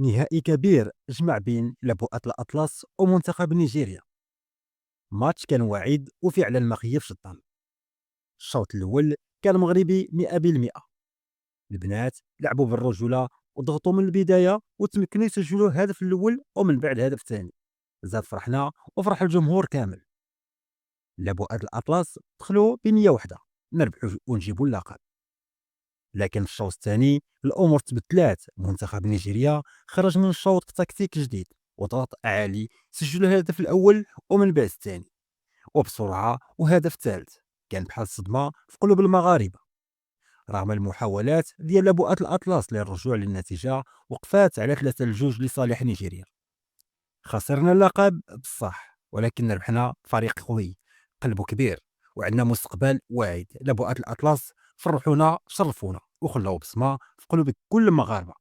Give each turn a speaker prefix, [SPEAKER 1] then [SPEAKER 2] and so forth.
[SPEAKER 1] نهائي كبير جمع بين لبؤات الأطلس ومنتخب نيجيريا. ماتش كان واعد وفعلا ما خيبش الظن. الشوط الأول كان مغربي 100%. البنات لعبوا بالرجولة وضغطوا من البداية وتمكنوا يسجلوا الهدف الأول ومن بعد الهدف الثاني. زاد فرحنا وفرح الجمهور كامل. لبؤات الأطلس دخلوا بنية واحدة، نربحوا ونجيبوا اللقب. لكن في الشوط الثاني الامور تبدلات. منتخب نيجيريا خرج من الشوط بتكتيك جديد وضغط عالي، سجل الهدف الاول ومن بعد الثاني وبسرعه، وهدف الثالث كان بحال صدمه في قلوب المغاربه. رغم المحاولات ديال لبؤات الاطلس للرجوع للنتيجه، وقفات على 3-2 لصالح نيجيريا. خسرنا اللقب بصح، ولكن ربحنا فريق قوي، قلبه كبير، وعندنا مستقبل واعد. لبؤات الأطلس فرحونا، شرفونا، وخلاو بصمة في قلوب كل المغاربة.